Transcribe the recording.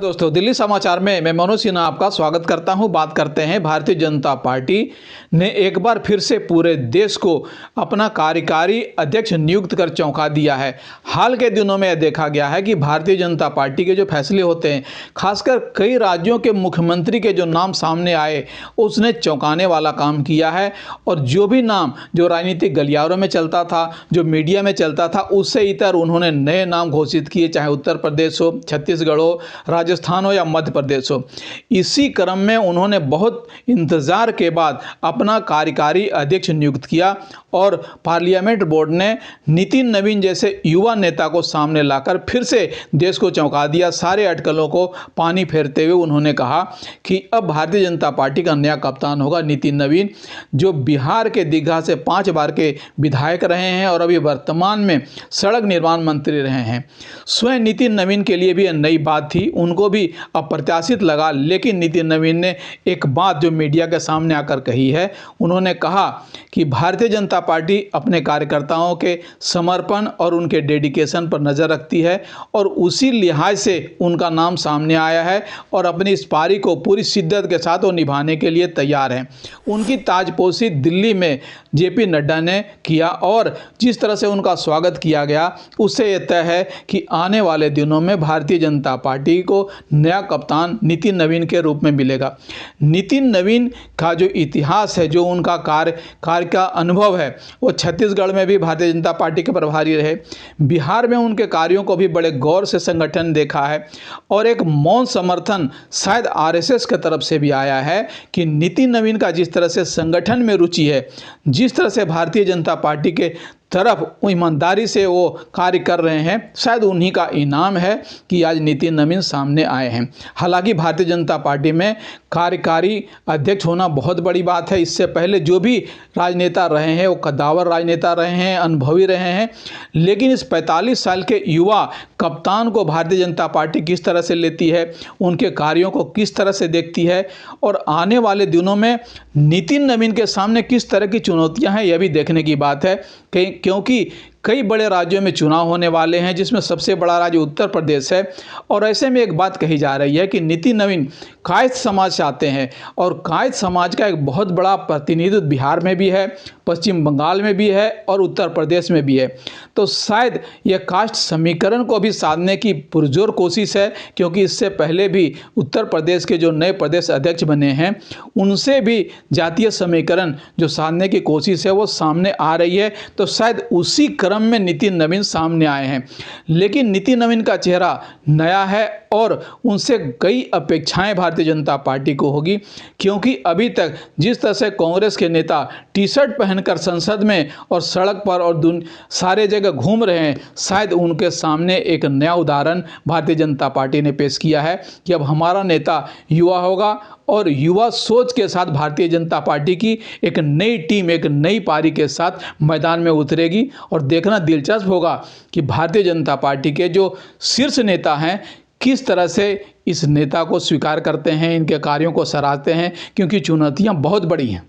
दोस्तों, दिल्ली समाचार में मैं मनोज सिन्हा आपका स्वागत करता हूं। बात करते हैं भारतीय जनता पार्टी ने एक बार फिर से पूरे देश को अपना कार्यकारी अध्यक्ष नियुक्त कर चौंका दिया है। हाल के दिनों में यह देखा गया है कि भारतीय जनता पार्टी के जो फैसले होते हैं, खासकर कई राज्यों के मुख्यमंत्री के जो नाम सामने आए, उसने चौंकाने वाला काम किया है। और जो भी नाम जो राजनीतिक गलियारों में चलता था, जो मीडिया में चलता था, उससे इतर उन्होंने नए नाम घोषित किए, चाहे उत्तर प्रदेश हो, छत्तीसगढ़ हो, राजस्थान हो या मध्य प्रदेश हो। इसी क्रम में उन्होंने बहुत इंतजार के बाद अपना कार्यकारी अध्यक्ष नियुक्त किया और पार्लियामेंट बोर्ड ने नितिन नवीन जैसे युवा नेता को सामने लाकर फिर से देश को चौंका दिया। सारे अटकलों को पानी फेरते हुए उन्होंने कहा कि अब भारतीय जनता पार्टी का नया कप्तान होगा नितिन नवीन, जो बिहार के दीघा से 5 बार के विधायक रहे हैं और अभी वर्तमान में सड़क निर्माण मंत्री रहे हैं। स्वयं नितिन नवीन के लिए भी यह नई बात थी, उनको भी अप्रत्याशित लगा। लेकिन नितिन नवीन ने एक बात जो मीडिया के सामने आकर कही है, उन्होंने कहा कि भारतीय जनता पार्टी अपने कार्यकर्ताओं के समर्पण और उनके डेडिकेशन पर नज़र रखती है और उसी लिहाज से उनका नाम सामने आया है और अपनी इस पारी को पूरी शिद्दत के साथ वो निभाने के लिए तैयार हैं। उनकी ताजपोशी दिल्ली में जेपी नड्डा ने किया और जिस तरह से उनका स्वागत किया गया, उससे यह तय है कि आने वाले दिनों में भारतीय जनता पार्टी को नया कप्तान नितिन नवीन के रूप में मिलेगा। नितिन नवीन का जो इतिहास है, जो उनका कार्य का अनुभव है, वो छत्तीसगढ़ में भी भारतीय जनता पार्टी के प्रभारी रहे, बिहार में उनके कार्यों को भी बड़े गौर से संगठन देखा है और एक मौन समर्थन शायद आरएसएस की तरफ से भी आया है कि नितिन नवीन का जिस तरह से संगठन में रुचि है, जिस तरह से भारतीय जनता पार्टी के तरफ ईमानदारी से वो कार्य कर रहे हैं, शायद उन्हीं का इनाम है कि आज नितिन नवीन सामने आए हैं। हालांकि भारतीय जनता पार्टी में कार्यकारी अध्यक्ष होना बहुत बड़ी बात है। इससे पहले जो भी राजनेता रहे हैं वो कद्दावर राजनेता रहे हैं, अनुभवी रहे हैं, लेकिन इस 45 साल के युवा कप्तान को भारतीय जनता पार्टी किस तरह से लेती है, उनके कार्यों को किस तरह से देखती है और आने वाले दिनों में नितिन नवीन के सामने किस तरह की चुनौतियां हैं, यह भी देखने की बात है। क्योंकि कई बड़े राज्यों में चुनाव होने वाले हैं, जिसमें सबसे बड़ा राज्य उत्तर प्रदेश है और ऐसे में एक बात कही जा रही है कि नितिन नवीन कायस्थ समाज से आते हैं और कायस्थ समाज का एक बहुत बड़ा प्रतिनिधित्व बिहार में भी है, पश्चिम बंगाल में भी है और उत्तर प्रदेश में भी है। तो शायद यह कास्ट समीकरण को भी साधने की पुरजोर कोशिश है, क्योंकि इससे पहले भी उत्तर प्रदेश के जो नए प्रदेश अध्यक्ष बने हैं, उनसे भी जातीय समीकरण जो साधने की कोशिश है वो सामने आ रही है। तो शायद उसी क्रम में नितिन नवीन सामने आए हैं। लेकिन नितिन नवीन का चेहरा नया है और उनसे कई अपेक्षाएं भारतीय जनता पार्टी को होगी, क्योंकि अभी तक जिस तरह से कांग्रेस के नेता टी शर्ट पहनकर संसद में और सड़क पर और सारे जगह घूम रहे हैं, शायद उनके सामने एक नया उदाहरण भारतीय जनता पार्टी ने पेश किया है कि अब हमारा नेता युवा होगा और युवा सोच के साथ भारतीय जनता पार्टी की एक नई टीम, एक नई पारी के साथ मैदान में उतरेगी। और देखना दिलचस्प होगा कि भारतीय जनता पार्टी के जो शीर्ष नेता हैं किस तरह से इस नेता को स्वीकार करते हैं, इनके कार्यों को सराहते हैं, क्योंकि चुनौतियां बहुत बड़ी हैं।